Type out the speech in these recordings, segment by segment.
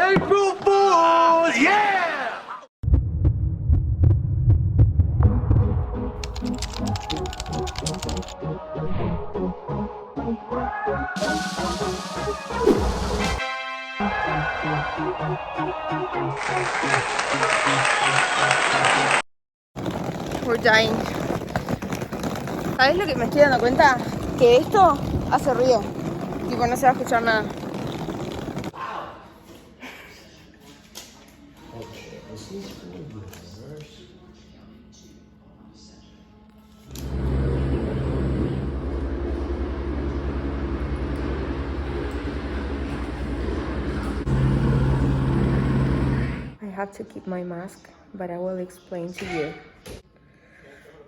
April Fools! Yeah! We're dying. ¿Sabes lo que me estoy dando cuenta? Que esto hace ruido. Tipo, no se va a escuchar nada. I have to keep my mask, but I will explain to you.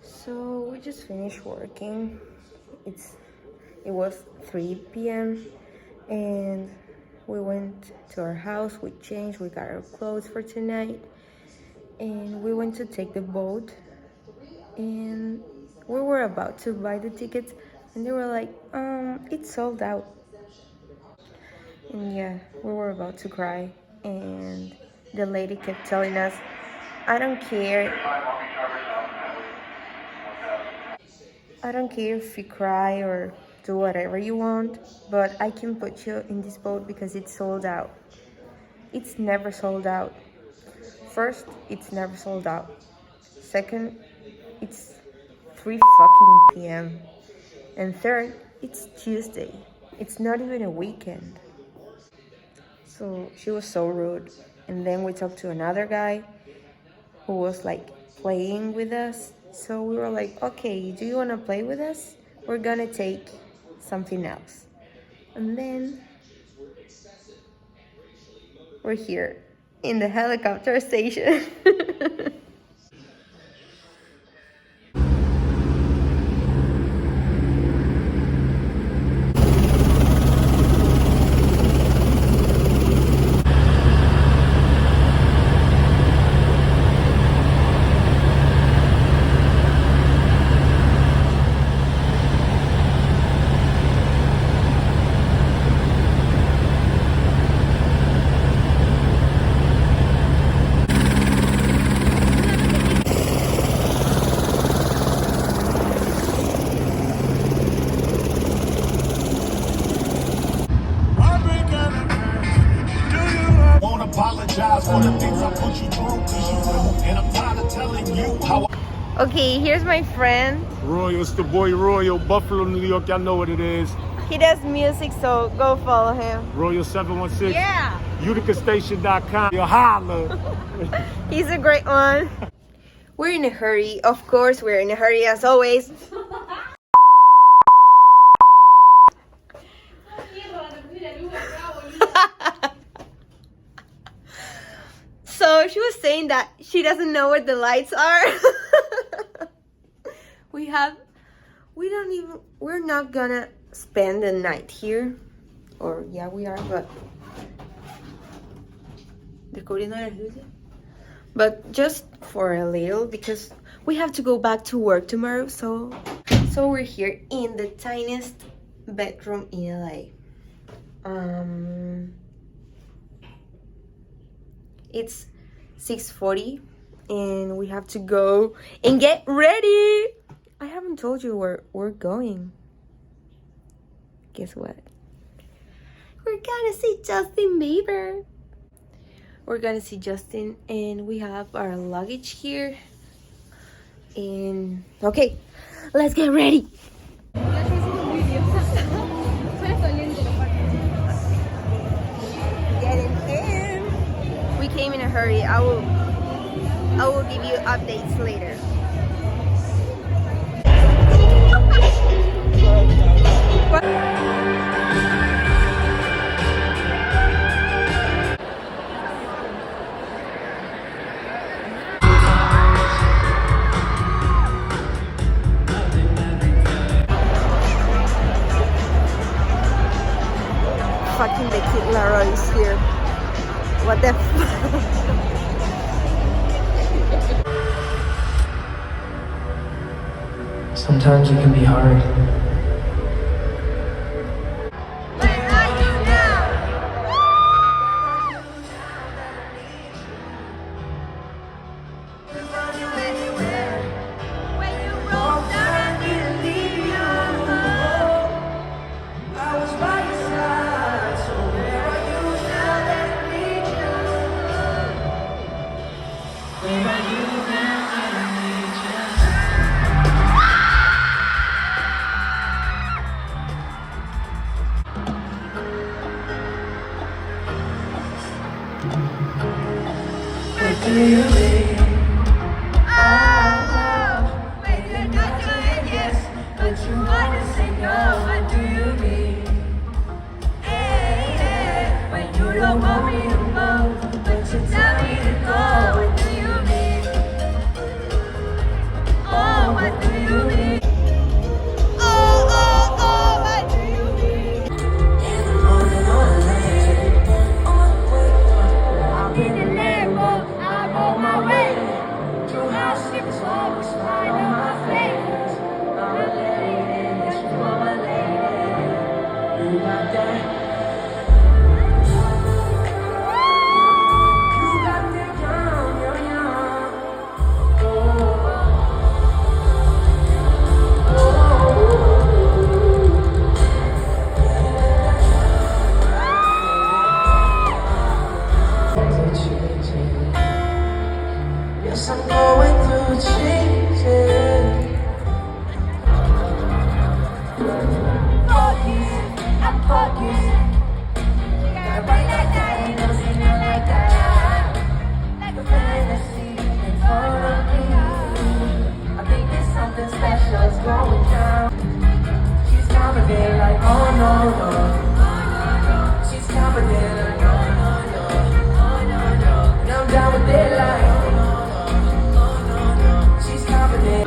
So we just finished working. It was 3 p.m. and we went to our house, we changed, we got our clothes for tonight, and we went to take the boat, and we were about to buy the tickets, and they were like, it's sold out. And yeah, we were about to cry, and the lady kept telling us, I don't care if you cry or do whatever you want, but I can put you in this boat because it's sold out. It's never sold out. First, it's never sold out. Second, it's 3 fucking p.m. And third, it's Tuesday. It's not even a weekend. So she was so rude. And then we talked to another guy who was like playing with us. So we were like, okay, do you want to play with us? We're gonna take something else. And then we're here in the helicopter station. Apologize for the things I put you through, cause you know, and I'm tired of telling you how Okay, here's my friend. Royal, it's the boy Royal, Buffalo, New York, y'all know what it is. He does music, so go follow him. Royal 716. Yeah. UticaStation.com. You holla. He's a great one. We're in a hurry. Of course, we're in a hurry as always. So she was saying that she doesn't know where the lights are. We're not gonna spend the night here. Or yeah, we are, but just for a little because we have to go back to work tomorrow. So we're here in the tiniest bedroom in LA. It's 6:40 and we have to go and get ready. I haven't told you where we're going. Guess what? We're gonna see Justin Bieber. We're gonna see Justin and we have our luggage here. And okay, let's get ready. Getting in. We came in a hurry. I will give you updates later. Fucking the kid Laura is here. What the Sometimes it can be hard. Where are you now? What do you mean? When you're not doing yes, but you wanna say no, what do you mean? When you don't want me to move, but you tell me to go, what do you mean? Oh, what do you mean? What do you mean? In the morning on the lane, on the way, I'm in the Lambo, I'm on my way. True house, it's always smile on my face. I'm a lady, yes, you are my lady. You got that? You got that young. Yes, I'm going through changes. I'm focused. Gotta write like that, ain't no signal like that. Like a fantasy in front of me. I think there's something special's going down. She's confident like, oh no, no. She's confident like, no, no, no. And I'm down with it like, she's confident.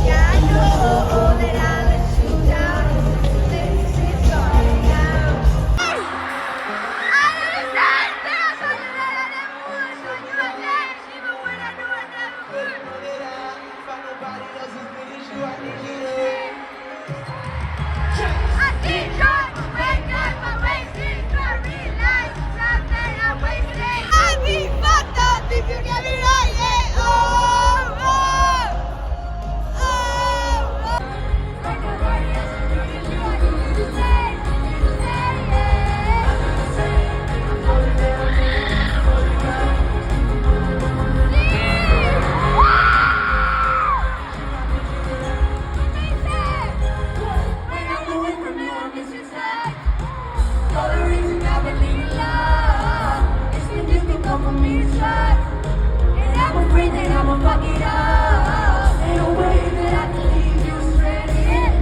Yeah, I know that I let you down. This is going down. I understand that I told you that I never would. So you attached, even when I knew I never would. I keep trying to wake up, my wasted, but realize time that I wasted. I be fucked up if you get me right, yeah. Like a warrior, you need to say, when I'm away from you, I miss your touch. You're the reason I believe in love. It's when you can come for me to trust. And I'm afraid that I'ma fuck it up. Ain't no way that I can leave you stranded.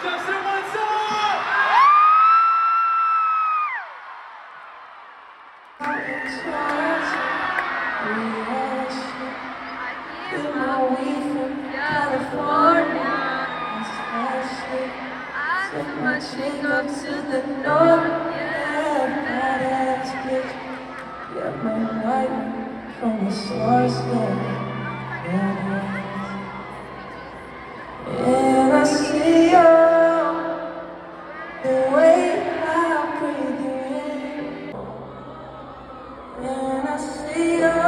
Justin, what's up? Marching up to the north, yeah, badass bitch. Yeah, my life from the source, yeah. And I see you, the way I breathe you in. And I see you,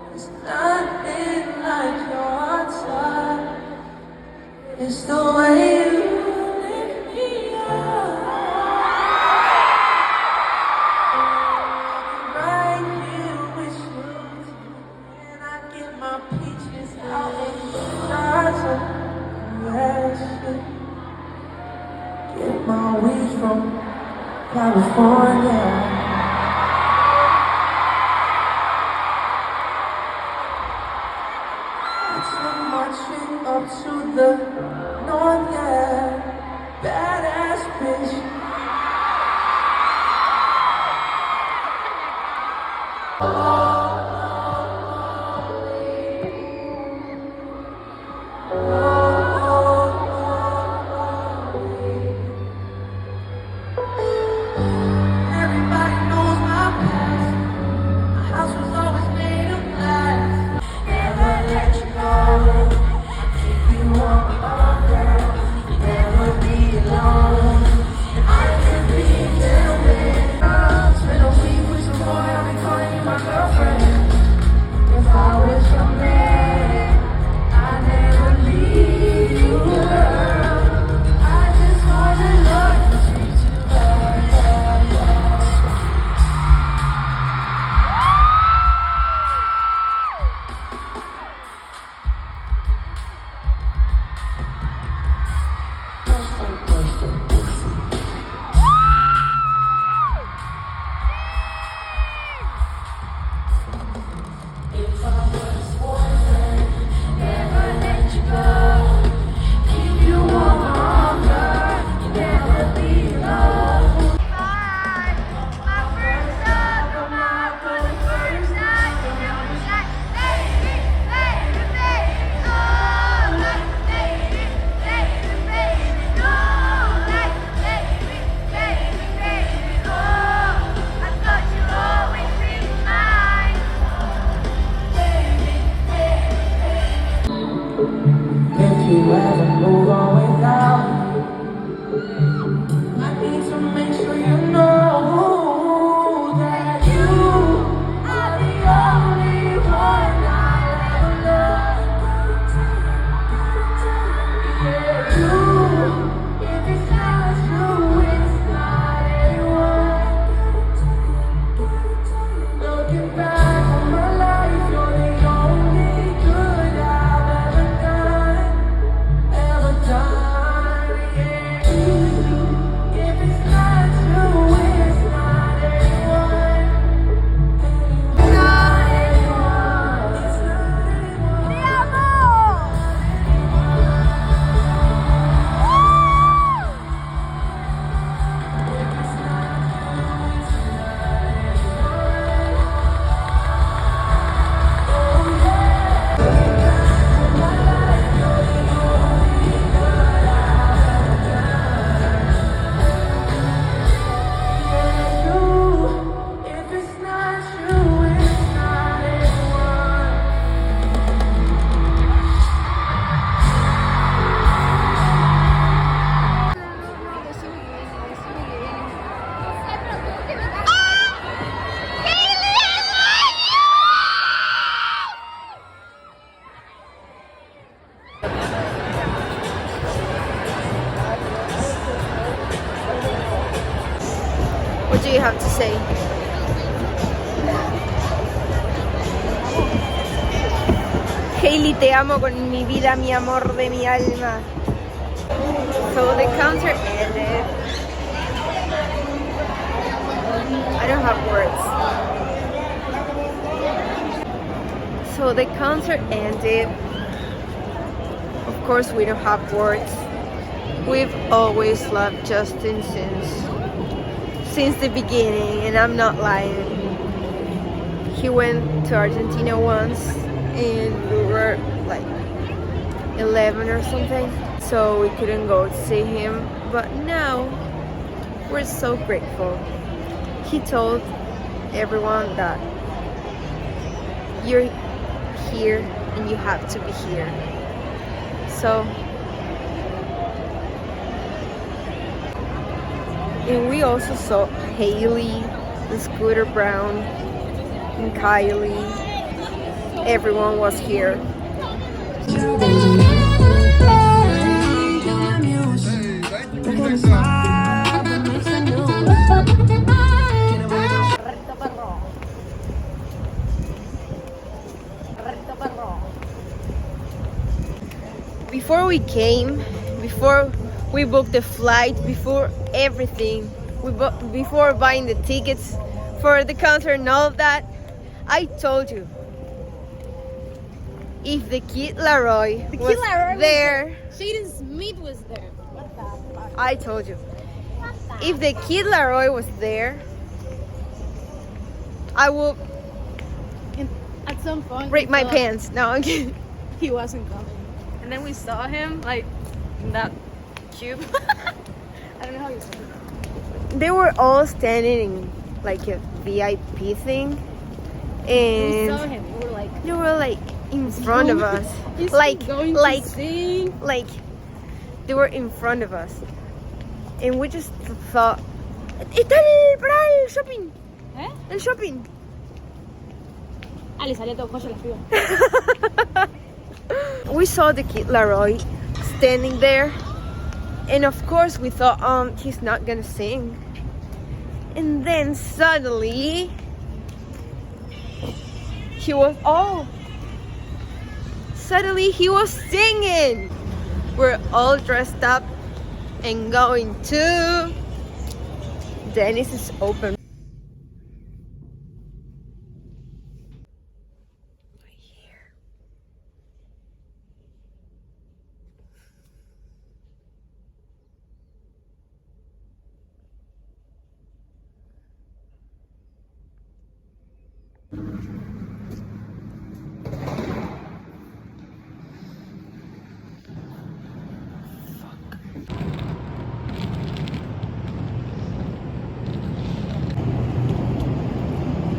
there's nothing like your touch. It's the way you lift me up. Right here with you, and I get my peaches out in the stars. Yes, get my weed from California. Took my chick up to the north, yeah, badass bitch. Everybody knows my past. My house was always made of glass. Never let you go. Keep you on my girl. Never be alone. do you have to say? Hailey, te amo con mi vida, mi amor de mi alma. So the concert ended. I don't have words. So the concert ended. Of course, we don't have words. We've always loved Justin since the beginning, and I'm not lying. He went to Argentina once, and we were like 11 or something, so we couldn't go to see him. But now we're so grateful. He told everyone that you're here and you have to be here. So, and we also saw Hailey, and Scooter Brown, and Kylie. Everyone was here. Before we came, before we booked the flight, before everything, before buying the tickets for the concert and all of that, I told you, if the Kid Laroi was there, Jaden Smith was there. What the fuck? I told you, if the Kid Laroi was there, I will And at some point, break we my thought pants. No, I'm kidding. he wasn't coming. And then we saw him like in that cube. I don't know how you say it. They were all standing in like a VIP thing, We saw and him. We were like, they were like in front of us, Is like he going like to sing? like they were in front of us, and we just thought, está para el shopping, ¿Eh? el shopping. Ah, le salía todo joya la frío. We saw the Kid Laroi standing there, and of course we thought, he's not gonna sing. And then suddenly he was singing. We're all dressed up and going to Dennis's open.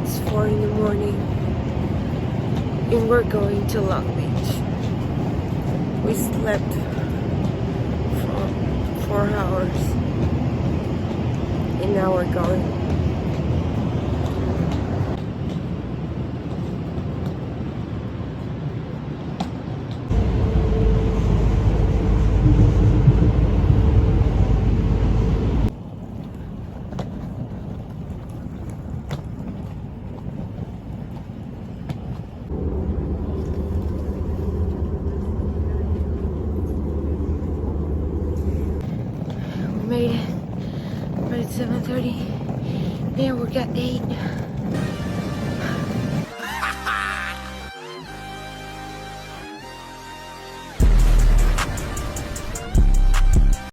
It's 4 in the morning and we're going to Long Beach. We slept for 4 hours and now we're going. Made it, but it's 7:30 and we got 8.